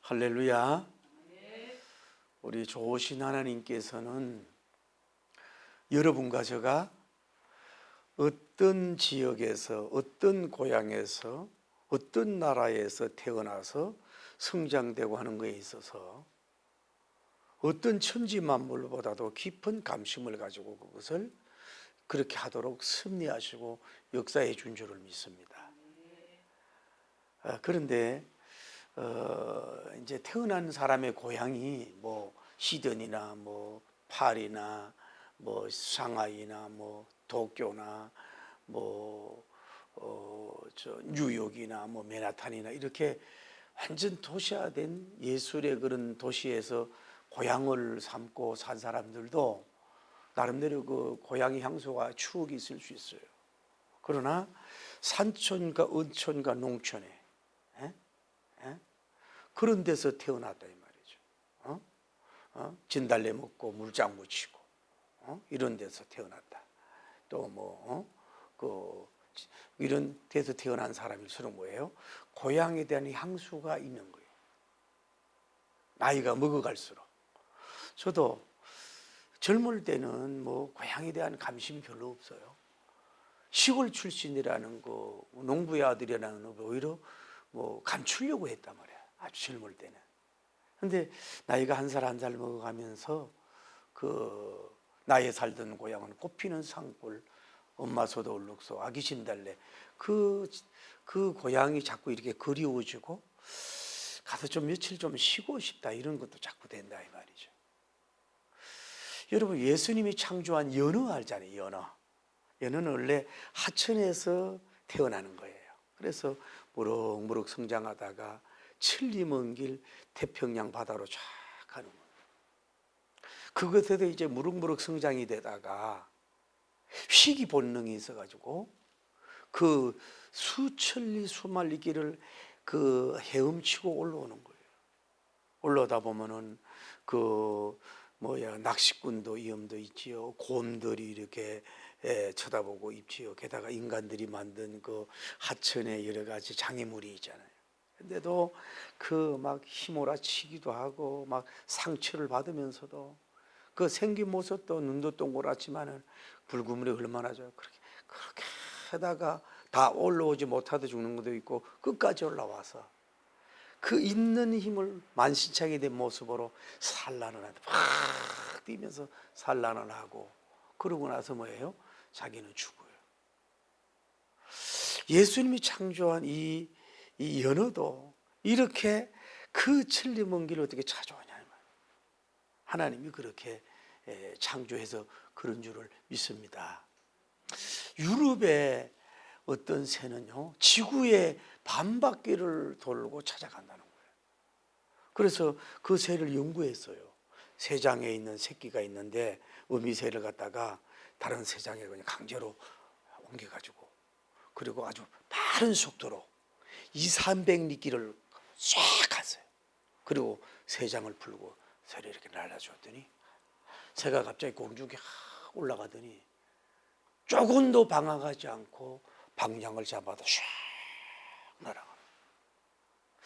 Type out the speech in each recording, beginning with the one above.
할렐루야. 우리 좋으신 하나님께서는 여러분과 제가 어떤 지역에서, 어떤 고향에서, 어떤 나라에서 태어나서 성장되고 하는 것에 있어서 어떤 천지 만물보다도 깊은 감심을 가지고 그것을 그렇게 하도록 섭리하시고 역사해 준 줄을 믿습니다. 그런데 이제 태어난 사람의 고향이 뭐 시드니나 뭐 파리나 뭐 상하이나 뭐 도쿄나 뭐 뉴욕이나 뭐 맨하탄이나 이렇게 완전 도시화된 예술의 그런 도시에서 고향을 삼고 산 사람들도 나름대로 그 고향의 향수가 추억이 있을 수 있어요. 그러나 산촌과 은촌과 농촌에 그런 데서 태어났다 이 말이죠. 진달래 먹고 물장 묻히고 이런 데서 태어났다. 또 이런 데서 태어난 사람일수록 뭐예요? 고향에 대한 향수가 있는 거예요. 나이가 먹어갈수록. 저도 젊을 때는 뭐 고향에 대한 감심이 별로 없어요. 시골 출신이라는 거, 농부의 아들이라는 거 오히려 뭐 감추려고 했단 말이야. 아주 젊을 때는. 근데 나이가 한 살 한 살 먹어가면서 그 나의 살던 고향은 꽃피는 산골, 엄마 소도 울룩소, 아기 진달래 그 고향이 자꾸 이렇게 그리워지고 가서 좀 며칠 좀 쉬고 싶다 이런 것도 자꾸 된다 이 말이죠. 여러분 예수님이 창조한 연어 알잖아요. 연어는 원래 하천에서 태어나는 거예요. 그래서 무럭무럭 성장하다가 천리 먼 길 태평양 바다로 쫙 가는 거예요. 그것에도 이제 무럭무럭 성장이 되다가 희귀 본능이 있어가지고 그 수천리 수만리 길을 그 헤엄치고 올라오는 거예요. 올라오다 보면은 낚시꾼도 위험도 있지요. 곰들이 이렇게 쳐다보고 있지요. 게다가 인간들이 만든 그 하천에 여러 가지 장애물이 있잖아요. 근데도 그 막 휘몰아치기도 하고 막 상처를 받으면서도 그 생긴 모습도 눈도 동그랗지만은 불구물이 얼마나 좋아요. 그렇게 하다가 다 올라오지 못하다 죽는 것도 있고 끝까지 올라와서 그 있는 힘을 만신창이 된 모습으로 산란을 하다 팍 뛰면서 산란을 하고 그러고 나서 뭐예요? 자기는 죽어요. 예수님이 창조한 이 연어도 이렇게 그 천리 먼 길을 어떻게 찾아오냐. 하나님이 그렇게 창조해서 그런 줄을 믿습니다. 유럽의 어떤 새는요, 지구의 반바퀴를 돌고 찾아간다는 거예요. 그래서 그 새를 연구했어요. 새장에 있는 새끼가 있는데 어미새를 갖다가 다른 새장에 그냥 강제로 옮겨가지고 그리고 아주 빠른 속도로 200~300리 길을 쫙 갔어요. 그리고 새장을 풀고 새를 이렇게 날라주었더니 새가 갑자기 공중에 올라가더니 조금도 방황하지 않고 방향을 잡아도 샥 날아가는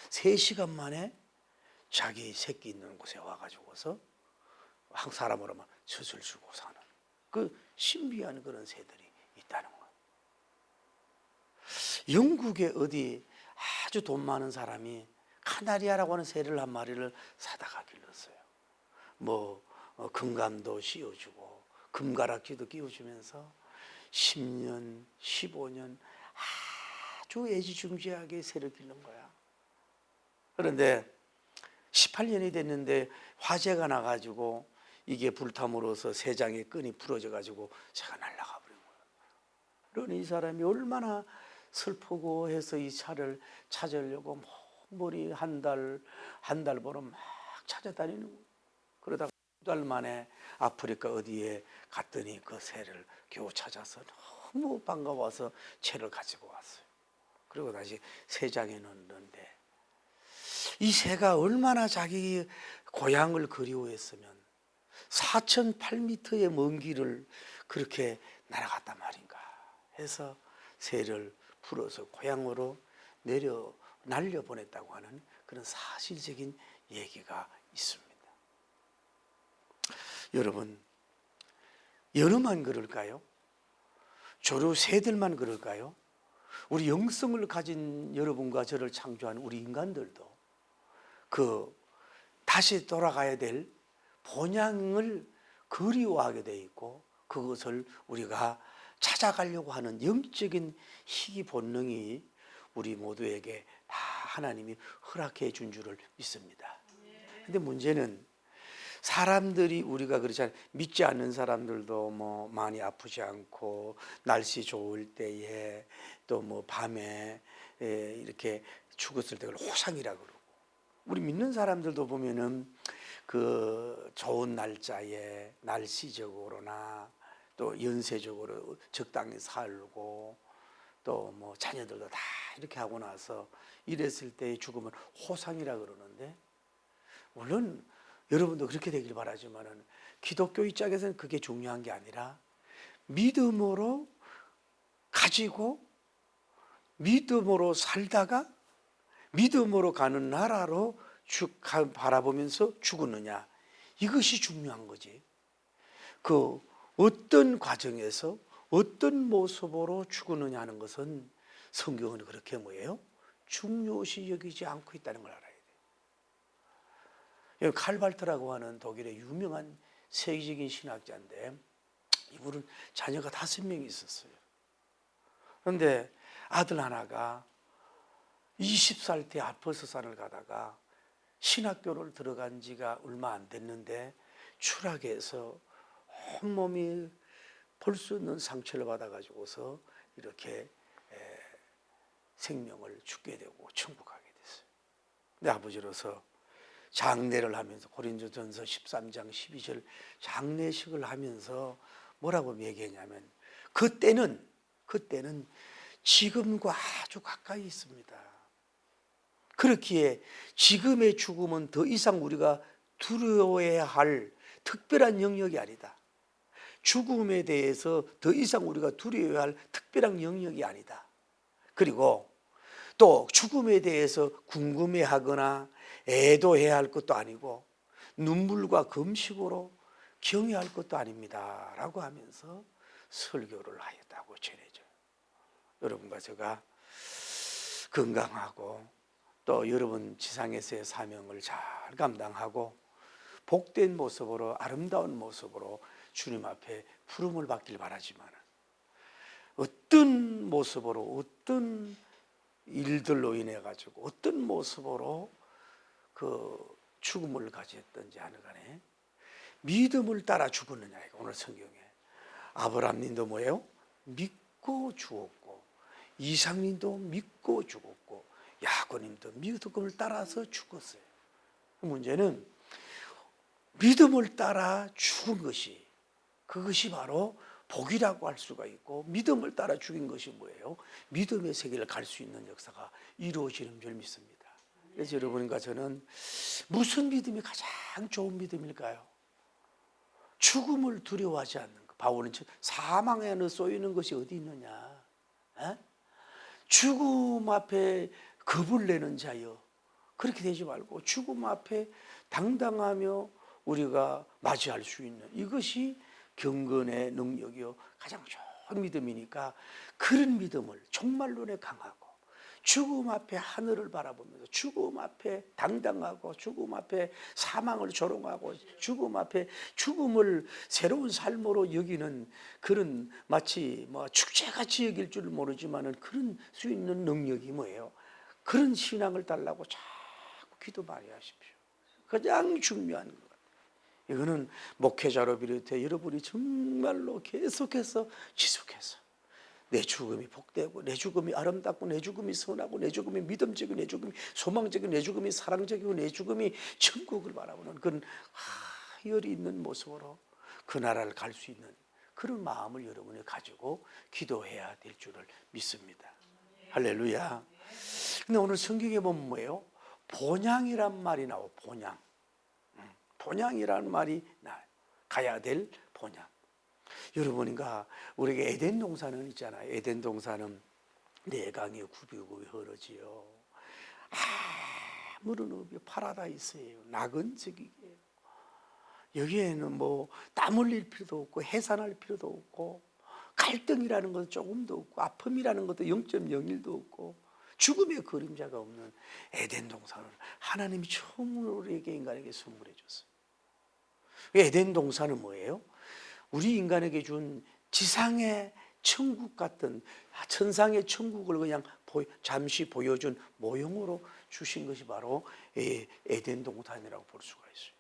3시간 만에 자기 새끼 있는 곳에 와가지고서 한 사람으로 막 젖을 주고 사는 그 신비한 그런 새들이 있다는 거예요. 영국에 어디 아주 돈 많은 사람이 카나리아라고 하는 새를 한 마리를 사다가 길렀어요. 금감도 씌워주고 금가락지도 끼워주면서 10년, 15년 아주 애지중지하게 새를 기른 거야. 그런데 18년이 됐는데 화재가 나가지고 이게 불탐으로써 새장의 끈이 부러져가지고 새가 날아가 버린 거야. 그러니 이 사람이 얼마나 슬프고 해서 이 차를 찾으려고 머리 한 달 보러 막 찾아다니는 거야. 그러다가 2달 만에 아프리카 어디에 갔더니 그 새를 겨우 찾아서 너무 반가워서 채를 가지고 왔어요. 그리고 다시 새장에 넣는데 이 새가 얼마나 자기 고향을 그리워했으면 4,800m의 먼 길을 그렇게 날아갔단 말인가 해서 새를 풀어서 고향으로 날려보냈다고 하는 그런 사실적인 얘기가 있습니다. 여러분, 여러만 그럴까요? 주로 새들만 그럴까요? 우리 영성을 가진 여러분과 저를 창조한 우리 인간들도 그 다시 돌아가야 될 본향을 그리워하게 돼 있고, 그것을 우리가 찾아가려고 하는 영적인 희귀 본능이 우리 모두에게 다 하나님이 허락해 준 줄을 믿습니다. 근데 문제는 사람들이, 우리가 그렇잖아요. 믿지 않는 사람들도 뭐 많이 아프지 않고 날씨 좋을 때에 또 뭐 밤에 이렇게 죽었을 때 그걸 호상이라 그러고, 우리 믿는 사람들도 보면은 그 좋은 날짜에 날씨적으로나 또 연세적으로 적당히 살고 또 뭐 자녀들도 다 이렇게 하고 나서 이랬을 때의 죽음은 호상이라 그러는데, 물론 여러분도 그렇게 되길 바라지만은 기독교 입장에서는 그게 중요한 게 아니라 믿음으로 가지고 믿음으로 살다가 믿음으로 가는 나라로 바라보면서 죽었느냐, 이것이 중요한 거지. 그 어떤 과정에서 어떤 모습으로 죽었느냐 하는 것은 성경은 그렇게 뭐예요? 중요시 여기지 않고 있다는 걸 알아야 돼요. 칼발트라고 하는 독일의 유명한 세계적인 신학자인데, 이분은 자녀가 5명이 있었어요. 그런데 아들 하나가 20살 때 아포스산을 가다가 신학교를 들어간 지가 얼마 안 됐는데 추락해서 온몸이 볼 수 없는 상처를 받아가지고서 이렇게 생명을 죽게 되고 천국 가게 됐어요. 근데 아버지로서 장례를 하면서 고린도전서 13장 12절 장례식을 하면서 뭐라고 얘기했냐면, 그때는 지금과 아주 가까이 있습니다. 그렇기에 지금의 죽음은 더 이상 우리가 두려워해야 할 특별한 영역이 아니다. 죽음에 대해서 더 이상 우리가 두려워해야 할 특별한 영역이 아니다. 그리고 또 죽음에 대해서 궁금해하거나 애도해야 할 것도 아니고 눈물과 금식으로 경외할 것도 아닙니다 라고 하면서 설교를 하였다고 전해져요. 여러분과 제가 건강하고 또 여러분 지상에서의 사명을 잘 감당하고 복된 모습으로, 아름다운 모습으로 주님 앞에 부름을 받길 바라지만, 어떤 모습으로 어떤 일들로 인해 가지고 어떤 모습으로 그 죽음을 가졌든지 하는 간에 믿음을 따라 죽었느냐, 이거 오늘 성경에. 아브라함님도 뭐예요? 믿고 죽었고, 이삭님도 믿고 죽었고, 야곱님도 믿음을 따라서 죽었어요. 문제는 믿음을 따라 죽은 것이, 그것이 바로 복이라고 할 수가 있고, 믿음을 따라 죽인 것이 뭐예요? 믿음의 세계를 갈 수 있는 역사가 이루어지는 줄 믿습니다. 그래서 여러분과 저는 무슨 믿음이 가장 좋은 믿음일까요? 죽음을 두려워하지 않는 것. 바울은 사망 안에 쏘이는 것이 어디 있느냐? 에? 죽음 앞에 겁을 내는 자여, 그렇게 되지 말고 죽음 앞에 당당하며 우리가 맞이할 수 있는, 이것이 경건의 능력이요 가장 좋은 믿음이니까, 그런 믿음을 정말론에 강하고 죽음 앞에 하늘을 바라보면서 죽음 앞에 당당하고 죽음 앞에 사망을 조롱하고 죽음 앞에 죽음을 새로운 삶으로 여기는 그런, 마치 뭐 축제같이 여길 줄 모르지만은 그런 수 있는 능력이 뭐예요? 그런 신앙을 달라고 자꾸 기도 많이 하십시오. 가장 중요한 것. 이거는 목회자로 비롯해 여러분이 정말로 계속해서 지속해서 내 죽음이 복되고, 내 죽음이 아름답고, 내 죽음이 선하고, 내 죽음이 믿음적이고, 내 죽음이 소망적이고, 내 죽음이 사랑적이고, 내 죽음이 천국을 바라보는 그런 하열이 있는 모습으로 그 나라를 갈 수 있는 그런 마음을 여러분이 가지고 기도해야 될 줄을 믿습니다. 할렐루야. 근데 오늘 성경에 보면 뭐예요? 본향이란 말이 나와. 본향. 본향이라는 말이 나와요. 가야 될 본향. 여러분과 우리에게 에덴 동산은 있잖아요. 에덴 동산은 네 강의 굽이굽이 흐르지요. 아무런 의미 파라다이스예요. 낙은적이게요. 여기에는 뭐 땀 흘릴 필요도 없고 해산할 필요도 없고 갈등이라는 것은 조금도 없고 아픔이라는 것도 0.01도 없고 죽음의 그림자가 없는 에덴 동산을 하나님이 처음으로 우리에게 인간에게 선물해 줬어요. 에덴 동산은 뭐예요? 우리 인간에게 준 지상의 천국 같은 천상의 천국을 그냥 잠시 보여준 모형으로 주신 것이 바로 에덴 동산이라고 볼 수가 있어요.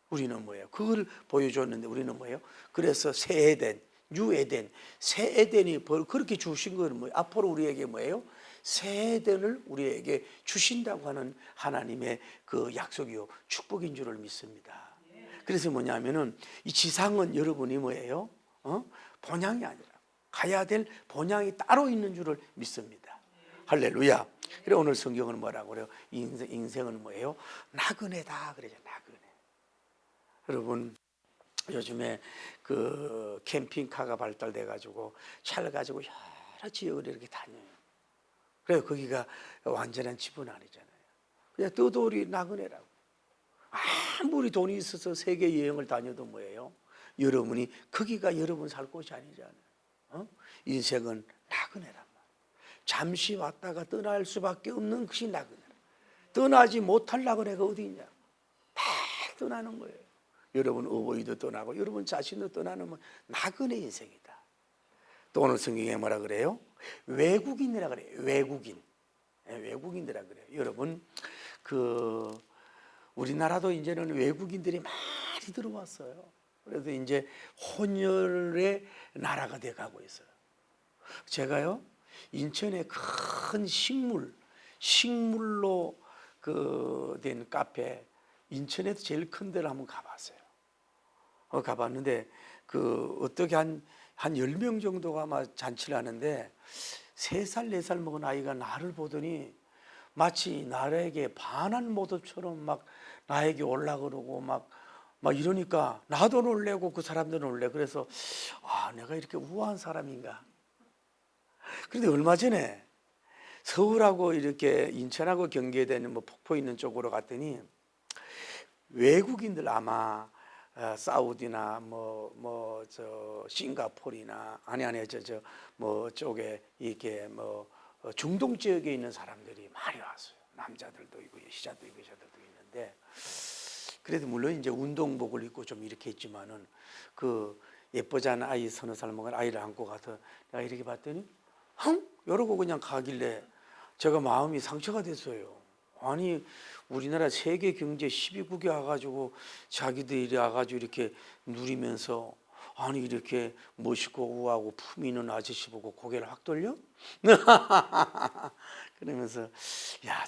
우리는 뭐예요? 그걸 보여줬는데 우리는 뭐예요? 그래서 새 에덴, 뉴 에덴, 새 에덴이 그렇게 주신 건 뭐예요? 앞으로 우리에게 뭐예요? 새 에덴을 우리에게 주신다고 하는 하나님의 그 약속이요 축복인 줄을 믿습니다. 그래서 뭐냐면은 이 지상은 여러분이 뭐예요? 본향이 아니라 가야 될 본향이 따로 있는 줄을 믿습니다. 할렐루야. 그래 오늘 성경은 뭐라고 그래요? 인생은 뭐예요? 나그네다 그러죠. 나그네. 여러분 요즘에 그 캠핑카가 발달돼 가지고 차를 가지고 여러 지역을 이렇게 다녀요. 그래 거기가 완전한 집은 아니잖아요. 그냥 떠돌이 나그네라고. 아무리 돈이 있어서 세계 여행을 다녀도 뭐예요? 여러분이 거기가 여러분 살 곳이 아니잖아요. 인생은 나그네란 말이에요. 잠시 왔다가 떠날 수밖에 없는 것이 나그네라. 떠나지 못할 나그네가 어디 있냐? 다 떠나는 거예요. 여러분 어버이도 떠나고 여러분 자신도 떠나는 나그네 인생이다. 또 오늘 성경에 뭐라 그래요? 외국인이라 그래요. 외국인. 외국인이라 그래요. 여러분 그 우리나라도 이제는 외국인들이 많이 들어왔어요. 그래서 이제 혼혈의 나라가 돼 가고 있어요. 제가요 인천에 큰 식물로 된 카페 인천에서 제일 큰 데를 한번 가봤어요. 가봤는데 어떻게 한 10명 정도가 막 잔치를 하는데 3살 4살 먹은 아이가 나를 보더니 마치 나에게 반한 모습처럼 막 나에게 올라 그러고 막 이러니까 나도 놀래고 그 사람도 놀래. 그래서 내가 이렇게 우아한 사람인가. 그런데 얼마 전에 서울하고 이렇게 인천하고 경계되는 폭포 있는 쪽으로 갔더니 외국인들 아마 사우디나 싱가포르나 쪽에 이렇게 중동 지역에 있는 사람들이 많이 왔어요. 남자들도 있고 여자도 있고 여자들도 있는데 그래도 물론 이제 운동복을 입고 좀 이렇게 있지만은 그 예쁘지 않은 아이 서너 살 먹은 아이를 안고 가서 내가 이렇게 봤더니 이러고 그냥 가길래 제가 마음이 상처가 됐어요. 아니 우리나라 세계 경제 12국에 와가지고 자기들이 와가지고 이렇게 누리면서 아니 이렇게 멋있고 우아하고 품 있는 아저씨 보고 고개를 확 돌려? 그러면서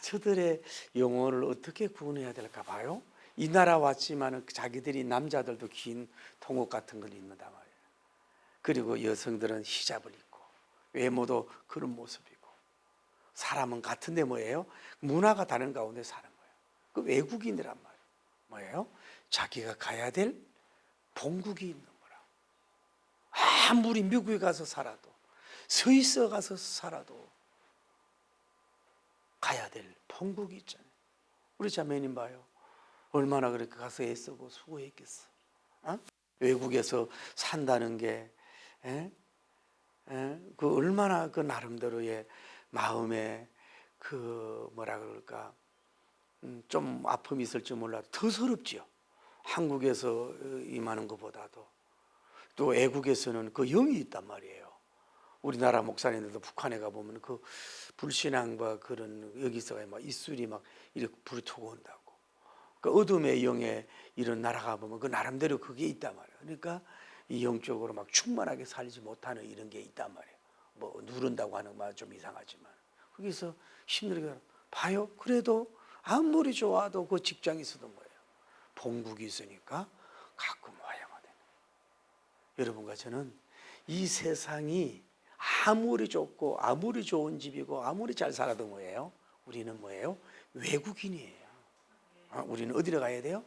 저들의 영혼을 어떻게 구원해야 될까 봐요. 이 나라 왔지만 자기들이 남자들도 긴 통옷 같은 걸 입는단 말이에요. 그리고 여성들은 히잡을 입고 외모도 그런 모습이고 사람은 같은데 뭐예요? 문화가 다른 가운데 사는 거예요. 그 외국인이란 말이에요. 뭐예요? 자기가 가야 될 본국이 있는 거라. 아무리 미국에 가서 살아도 스위스 가서 살아도 가야 될 본국이 있잖아요. 우리 자매님 봐요. 얼마나 그렇게 가서 애쓰고 수고했겠어. 외국에서 산다는 게 그 얼마나 그 나름대로의 마음에 뭐라 그럴까 좀 아픔이 있을지 몰라도 더 서럽지요. 한국에서 임하는 것보다도. 또 외국에서는 그 영이 있단 말이에요. 우리나라 목사님들도 북한에 가보면 그 불신앙과 그런 여기서 막 이슬이 막 이렇게 불이 튀고 온다고. 그 어둠의 영에 이런 나라가 보면 그 나름대로 그게 있단 말이에요. 그러니까 이 영적으로 막 충만하게 살지 못하는 이런 게 있단 말이에요. 누른다고 하는 말 좀 이상하지만 거기서 힘들게 봐요. 그래도 아무리 좋아도 그 직장이 있어도 뭐예요? 본국이 있으니까 가끔 와야만 돼요. 여러분과 저는 이 세상이 아무리 좋고 아무리 좋은 집이고 아무리 잘 살아도 뭐예요? 우리는 뭐예요? 외국인이에요. 우리는 어디로 가야 돼요?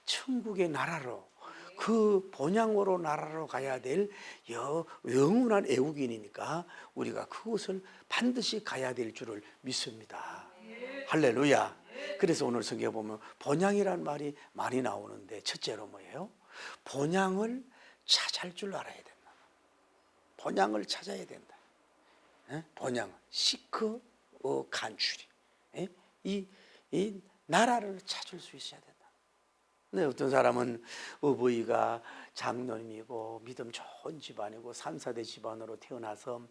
천국의 나라로, 그 본향으로 나라로 가야 될 영원한 외국인이니까 우리가 그곳을 반드시 가야 될 줄을 믿습니다. 할렐루야. 그래서 오늘 성경에 보면 본향이라는 말이 많이 나오는데 첫째로 뭐예요? 본향을 찾을 줄 알아야 된다. 본향을 찾아야 된다. 본향, 시크 간추리. 이 나라를 찾을 수 있어야 된다. 네, 어떤 사람은 어버이가 장로님이고 믿음 좋은 집안이고 3, 4대 집안으로 태어나서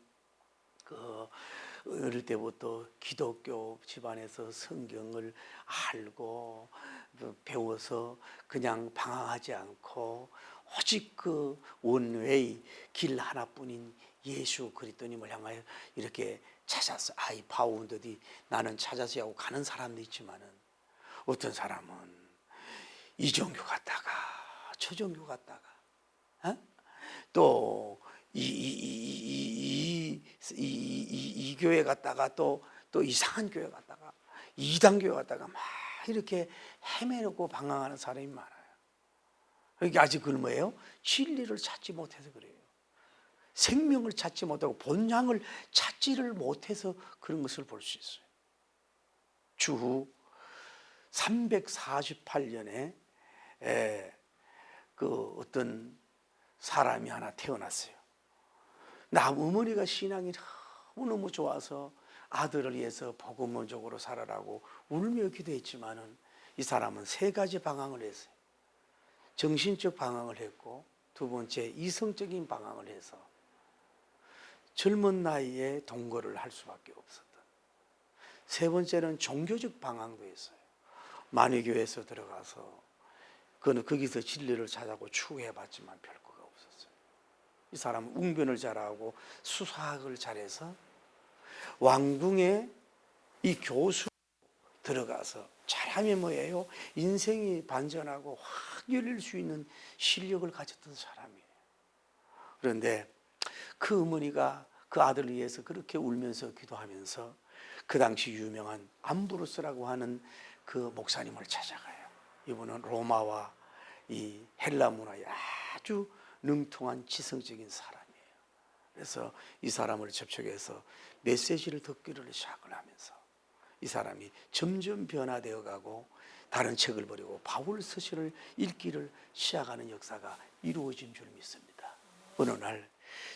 어릴 때부터 기독교 집안에서 성경을 알고 배워서 그냥 방황하지 않고 오직 그 원웨이 길 하나뿐인 예수 그리스도님을 향하여 이렇게 찾아서 아이 파운드디 나는 찾아서 하고 가는 사람도 있지만은 어떤 사람은 이 종교 갔다가 저 종교 갔다가 또 이 교회 갔다가 또 이상한 교회 갔다가 이단 교회 갔다가 막 이렇게 헤매고 방황하는 사람이 많아요. 이게 아직 그건 뭐예요? 진리를 찾지 못해서 그래요. 생명을 찾지 못하고 본향을 찾지를 못해서 그런 것을 볼 수 있어요. 주후 348년에 그 어떤 사람이 하나 태어났어요. 어머니가 신앙이 너무너무 좋아서 아들을 위해서 복음적으로 살아라고 울며 기도했지만은 이 사람은 세 가지 방황을 했어요. 정신적 방황을 했고, 두 번째 이성적인 방황을 해서 젊은 나이에 동거를 할 수밖에 없었던, 세 번째는 종교적 방황도 했어요. 만위교회에서 들어가서 그는 거기서 진리를 찾아고 추구해봤지만 별거가 없었어요. 이 사람은 웅변을 잘하고 수사학을 잘해서 왕궁에 이 교수 들어가서 잘하면 뭐예요? 인생이 반전하고 확 열릴 수 있는 실력을 가졌던 사람이에요. 그런데 그 어머니가 그 아들을 위해서 그렇게 울면서 기도하면서 그 당시 유명한 암브로스라고 하는 그 목사님을 찾아가요. 이분은 로마와 이 헬라 문화에 아주 능통한 지성적인 사람이에요. 그래서 이 사람을 접촉해서 메시지를 듣기를 시작을 하면서 이 사람이 점점 변화되어 가고 다른 책을 버리고 바울 서신을 읽기를 시작하는 역사가 이루어진 줄 믿습니다. 어느 날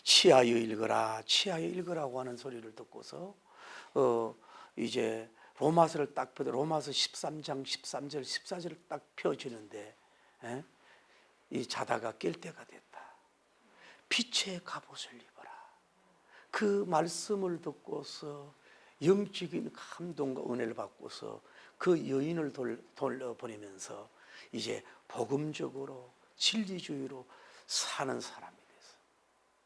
치하여 읽어라, 치하여 읽으라고 하는 소리를 듣고서 이제 로마서를 딱 펴도 로마서 13장 13절 14절을 딱 펴주는데 이 자다가 깰 때가 됐다. 빛의 갑옷을 입어라. 그 말씀을 듣고서 영적인 감동과 은혜를 받고서 그 여인을 돌려보내면서 이제 복음적으로 진리주의로 사는 사람이 됐어.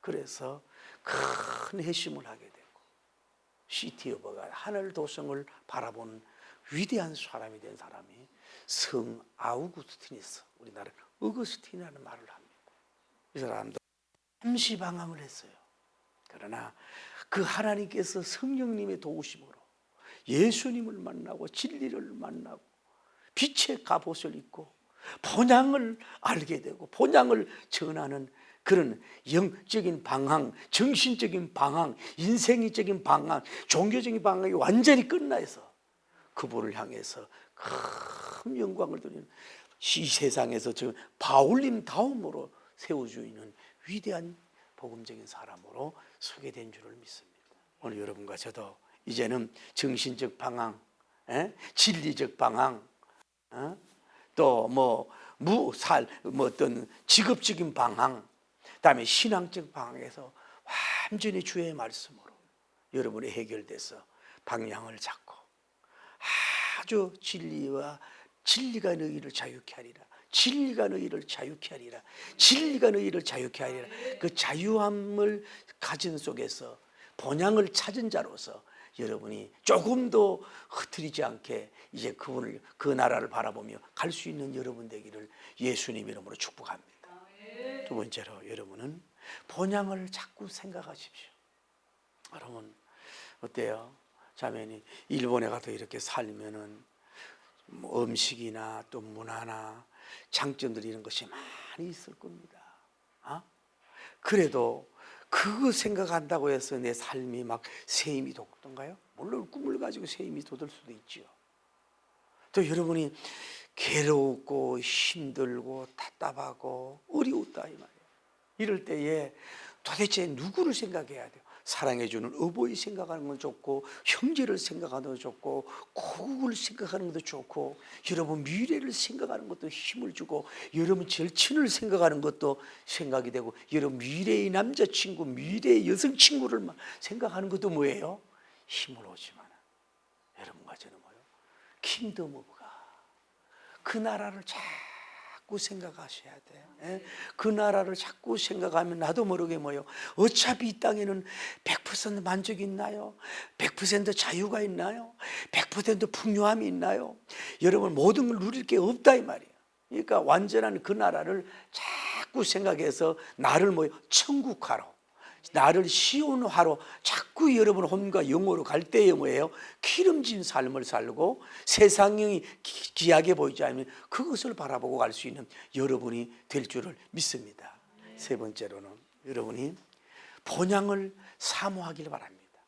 그래서 큰 회심을 하게 되고 시티어버가 하늘 도성을 바라보는 위대한 사람이 된 사람이 성 아우구스티니스, 우리나라 어거스틴이라는 말을 합니다. 이 사람도 잠시 방황을 했어요. 그러나 그 하나님께서 성령님의 도우심으로 예수님을 만나고 진리를 만나고 빛의 갑옷을 입고 본향을 알게 되고 본향을 전하는 그런 영적인 방황, 정신적인 방황, 인생적인 방황, 종교적인 방황이 완전히 끝나서 그분을 향해서 큰 영광을 드리는 이 세상에서 지금 바울님 다음으로 세워주는 위대한 복음적인 사람으로 소개된 줄을 믿습니다. 오늘 여러분과 저도 이제는 정신적 방황, 진리적 방황, 또 어떤 직업적인 방황, 그다음에 신앙적 방황에서 완전히 주의 말씀으로 여러분이 해결돼서 방향을 잡고 아주 진리가 너희를 자유케 하리라. 진리가 너희를 자유케 하리라. 진리가 너희를 자유케 하리라. 그 자유함을 가진 속에서 본향을 찾은 자로서 여러분이 조금도 흐트리지 않게 이제 그분을, 그 나라를 바라보며 갈 수 있는 여러분 되기를 예수님 이름으로 축복합니다. 두 번째로 여러분은 본향을 자꾸 생각하십시오. 여러분 어때요? 자매니 일본에 가서 이렇게 살면은 음식이나 또 문화나 장점들이 이런 것이 많이 있을 겁니다. 그래도 그거 생각한다고 해서 내 삶이 막 새 힘이 돋던가요? 물론 꿈을 가지고 새 힘이 돋을 수도 있지요. 또 여러분이 괴롭고 힘들고 답답하고 어려웠다 이 말이에요. 이럴 때에 도대체 누구를 생각해야 돼요? 사랑해주는 어버이 생각하는 건 좋고, 형제를 생각하는 것도 좋고, 고국을 생각하는 것도 좋고, 여러분 미래를 생각하는 것도 힘을 주고, 여러분 절친을 생각하는 것도 생각이 되고, 여러분 미래의 남자친구, 미래의 여성친구를 생각하는 것도 뭐예요? 힘을 오지만 여러분과 저는 뭐예요? 킹덤 오브 갓, 그 나라를 자꾸 생각하셔야 돼. 그 나라를 자꾸 생각하면 나도 모르게 뭐요, 어차피 이 땅에는 100% 만족이 있나요? 100% 자유가 있나요? 100% 풍요함이 있나요? 여러분 모든 걸 누릴 게 없다 이 말이에요. 그러니까 완전한 그 나라를 자꾸 생각해서 나를 뭐요, 천국화로, 나를 시온화로 자꾸 여러분 혼과 영으로 갈 때에 뭐예요? 기름진 삶을 살고 세상이 귀하게 보이지 않으면 그것을 바라보고 갈 수 있는 여러분이 될 줄을 믿습니다. 세 번째로는 여러분이 본향을 사모하길 바랍니다.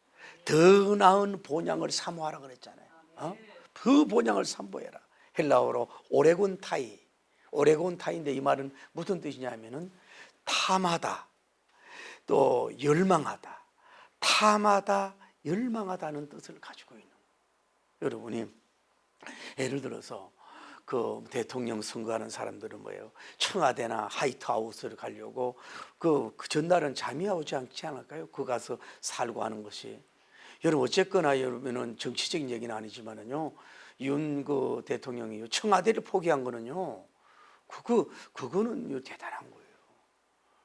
더 나은 본향을 사모하라 그랬잖아요. 그 본향을 사모해라. 헬라어로 오레곤타이, 오레곤타이인데 이 말은 무슨 뜻이냐면은 탐하다, 또 열망하다, 탐하다, 열망하다는 뜻을 가지고 있는 거예요. 여러분이 예를 들어서 그 대통령 선거하는 사람들은 뭐예요? 청와대나 화이트하우스를 가려고 그 전날은 잠이 오지 않지 않을까요? 그 가서 살고 하는 것이. 여러분 어쨌거나 여러분은 정치적인 얘기는 아니지만은요, 윤 그 대통령이 청와대를 포기한 거는요, 그거는 대단한 거예요.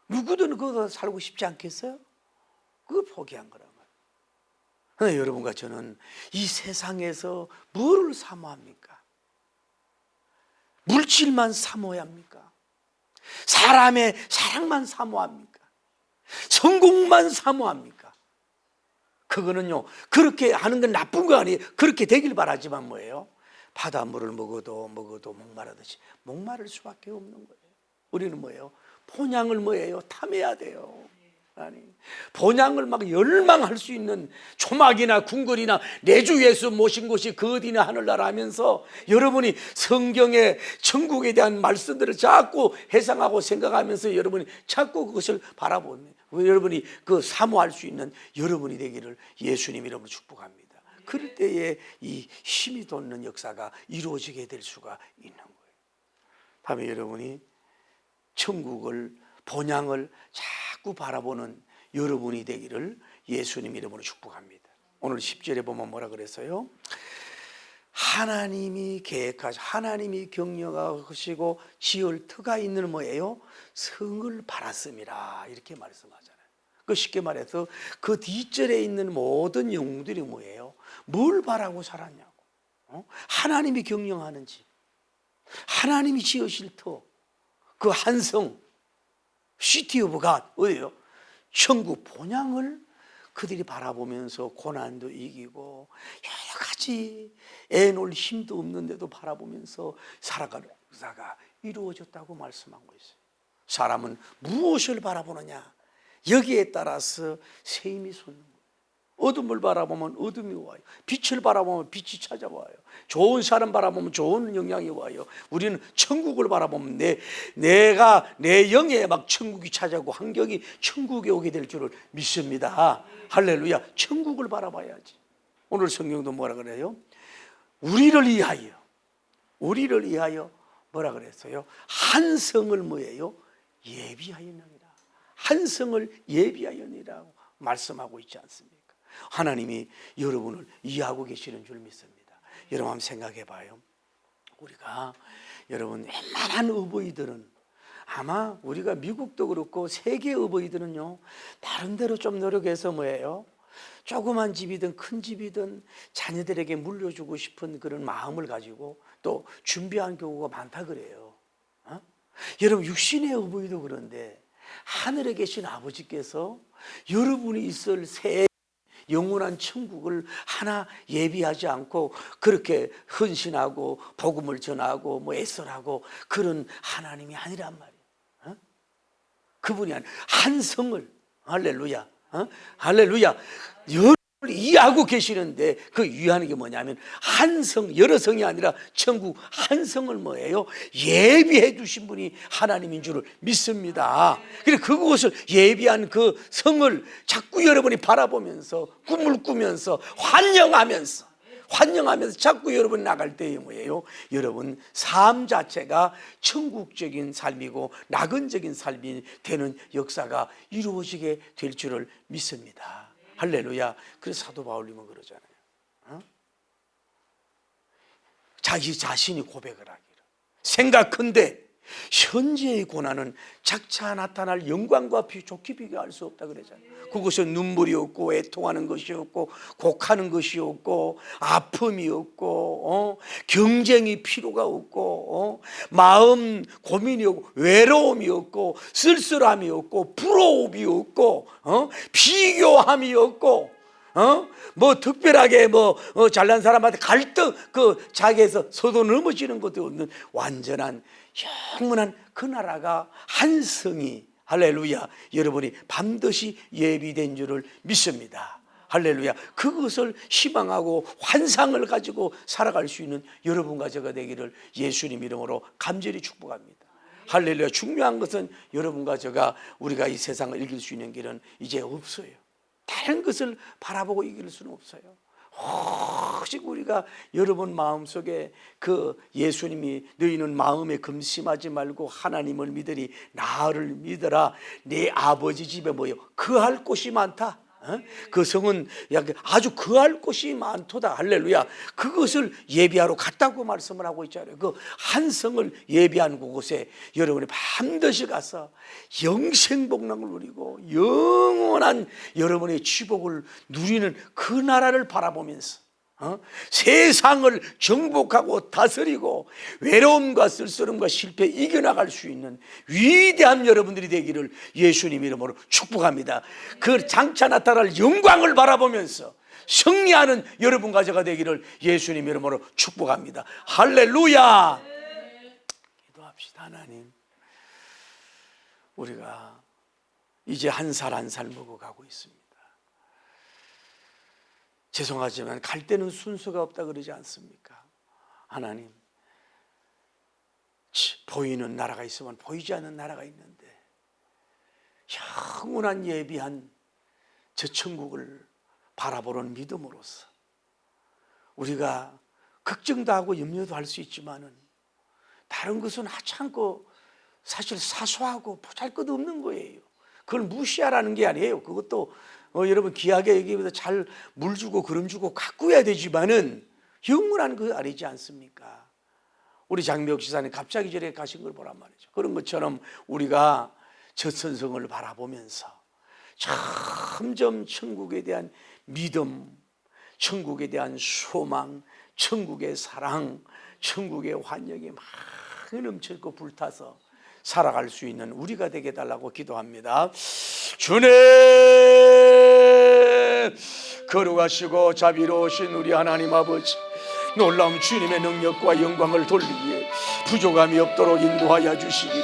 누구든 그거 살고 싶지 않겠어요? 그걸 포기한 거란 말이에요. 그런데 여러분과 저는 이 세상에서 뭐를 사모합니까? 물질만 사모해야 합니까? 사람의 사랑만 사모합니까? 성공만 사모합니까? 그거는요, 그렇게 하는 건 나쁜 거 아니에요. 그렇게 되길 바라지만 뭐예요? 바닷물을 먹어도 목마르듯이 목마를 수밖에 없는 거예요. 우리는 뭐예요? 본향을 뭐예요? 탐해야 돼요. 아니, 본향을 막 열망할 수 있는 초막이나 궁궐이나 내 주 예수 모신 곳이 그 어디나 하늘나라 하면서 여러분이 성경의 천국에 대한 말씀들을 자꾸 해상하고 생각하면서 여러분이 자꾸 그것을 바라보는, 여러분이 그 사모할 수 있는 여러분이 되기를 예수님 이름으로 축복합니다. 그럴 때에 이 힘이 돋는 역사가 이루어지게 될 수가 있는 거예요. 다음에 여러분이 천국을, 본향을 자꾸 바라보는 여러분이 되기를 예수님 이름으로 축복합니다. 오늘 10절에 보면 뭐라 그랬어요? 하나님이 계획하시고 하나님이 경영하시고 지을 터가 있는 뭐예요? 성을 바랐음이라, 이렇게 말씀하잖아요. 그 쉽게 말해서 그 뒷절에 있는 모든 영웅들이 뭐예요? 뭘 바라고 살았냐고. 하나님이 경영하는 집, 하나님이 지으실 터, 그 한성, 시티 오브 갓, 어디예요? 천국 본향을 그들이 바라보면서 고난도 이기고 여러 가지 애놓을 힘도 없는데도 바라보면서 살아가는 역사가 이루어졌다고 말씀한 거 있어요. 사람은 무엇을 바라보느냐, 여기에 따라서 셈이 솟는 거예요. 어둠을 바라보면 어둠이 와요. 빛을 바라보면 빛이 찾아와요. 좋은 사람 바라보면 좋은 영향이 와요. 우리는 천국을 바라보면 내가 내 영에 막 천국이 찾아오고 환경이 천국에 오게 될 줄을 믿습니다. 할렐루야. 천국을 바라봐야지. 오늘 성경도 뭐라 그래요? 우리를 위하여 뭐라 그랬어요? 한 성을 뭐예요? 예비하였느니라. 한 성을 예비하였느니라고 말씀하고 있지 않습니까? 하나님이 여러분을 이해하고 계시는 줄 믿습니다. 여러분 한번 생각해 봐요. 우리가 여러분 웬만한 어버이들은, 아마 우리가 미국도 그렇고 세계 어버이들은요, 나름대로 좀 노력해서 뭐예요? 조그만 집이든 큰 집이든 자녀들에게 물려주고 싶은 그런 마음을 가지고 또 준비한 경우가 많다 그래요. 여러분 육신의 어버이도 그런데 하늘에 계신 아버지께서 여러분이 있을 새 영원한 천국을 하나 예비하지 않고 그렇게 헌신하고 복음을 전하고 애설하고 그런 하나님이 아니란 말이에요. 그분이 아니라 한 성을, 할렐루야, 할렐루야, 여러분을 이해하고 계시는데 그 이해하는 게 뭐냐면 한 성, 여러 성이 아니라 천국 한 성을 뭐예요? 예비해 주신 분이 하나님인 줄을 믿습니다. 그래서 그곳을 예비한 그 성을 자꾸 여러분이 바라보면서 꿈을 꾸면서 환영하면서 자꾸 여러분이 나갈 때에 뭐예요? 여러분 삶 자체가 천국적인 삶이고 낙원적인 삶이 되는 역사가 이루어지게 될 줄을 믿습니다. 할렐루야. 그래서 사도 바울님은 그러잖아요. 자기 자신이 고백을 하기를 생각컨대 현재의 고난은 장차 나타날 영광과 좋게 비교할 수 없다 그러잖아요. 그것은 눈물이 없고 애통하는 것이 없고 곡하는 것이 없고 아픔이 없고 경쟁이 필요가 없고 마음 고민이 없고 외로움이 없고 쓸쓸함이 없고 부러움이 없고 비교함이 없고 뭐 특별하게 잘난 사람한테 갈등 자기에서 서도 넘어지는 것도 없는 완전한 영원한 그 나라가 한 성이 할렐루야 여러분이 반드시 예비된 줄을 믿습니다. 할렐루야. 그것을 희망하고 환상을 가지고 살아갈 수 있는 여러분과 제가 되기를 예수님 이름으로 간절히 축복합니다. 할렐루야. 중요한 것은 여러분과 제가 우리가 이 세상을 이길 수 있는 길은 이제 없어요. 다른 것을 바라보고 이길 수는 없어요. 오직 우리가 여러분 마음속에 그 예수님이 너희는 마음에 금심하지 말고 하나님을 믿으리 나를 믿어라 내 아버지 집에 뭐요 거할 곳이 많다. 그 성은 아주 거할 곳이 많도다. 할렐루야. 그것을 예비하러 갔다고 말씀을 하고 있잖아요. 그 한 성을 예비한 그곳에 여러분이 반드시 가서 영생복락을 누리고 영원한 여러분의 축복을 누리는 그 나라를 바라보면서 세상을 정복하고 다스리고 외로움과 쓸쓸함과 실패 이겨나갈 수 있는 위대한 여러분들이 되기를 예수님 이름으로 축복합니다. 그 장차 나타날 영광을 바라보면서 승리하는 여러분과 제가 되기를 예수님 이름으로 축복합니다. 할렐루야. 기도합시다. 하나님, 우리가 이제 한 살 한 살 먹어가고 있습니다. 죄송하지만 갈 때는 순서가 없다 그러지 않습니까? 하나님, 보이는 나라가 있으면 보이지 않는 나라가 있는데 영원한 예비한 저 천국을 바라보는 믿음으로써 우리가 걱정도 하고 염려도 할 수 있지만은 다른 것은 하찮고 사실 사소하고 보잘것없는 거예요. 그걸 무시하라는 게 아니에요. 그것도 여러분 귀하게 얘기해서 잘 물 주고 그름 주고 가꾸어야 되지만은 영원한 그 아니지 않습니까? 우리 장미옥 지사님 갑자기 저래 가신 걸 보란 말이죠. 그런 것처럼 우리가 저 선성을 바라보면서 점점 천국에 대한 믿음, 천국에 대한 소망, 천국의 사랑, 천국의 환영이 막 넘치고 불타서 살아갈 수 있는 우리가 되게 해달라고 기도합니다. 주님, 거룩하시고 자비로우신 우리 하나님 아버지, 놀라운 주님의 능력과 영광을 돌리기에 부족함이 없도록 인도하여 주시기를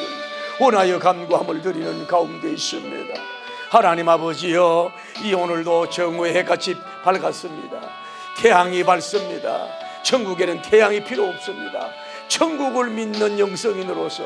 원하여 간구함을 드리는 가운데 있습니다. 하나님 아버지여, 이 오늘도 정오의 해같이 밝았습니다. 태양이 밝습니다. 천국에는 태양이 필요 없습니다. 천국을 믿는 영성인으로서,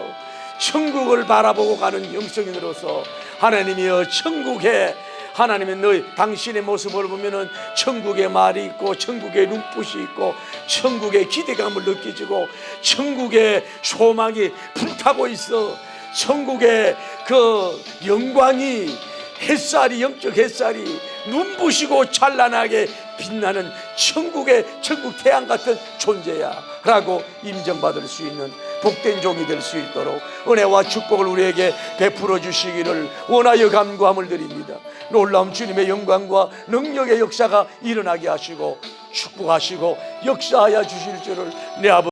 천국을 바라보고 가는 영성인으로서 하나님이여, 천국에 하나님의 너희 당신의 모습을 보면은 천국의 말이 있고 천국의 눈빛이 있고 천국의 기대감을 느끼고 천국의 소망이 불타고 있어. 천국의 그 영광이 햇살이, 영적 햇살이 눈부시고 찬란하게 빛나는 천국의 천국 태양 같은 존재야 라고 인정받을 수 있는 복된 종이 될 수 있도록 은혜와 축복을 우리에게 베풀어 주시기를 원하여 간구함을 드립니다. 놀라운 주님의 영광과 능력의 역사가 일어나게 하시고 축복하시고 역사하여 주실 줄을 내 아버지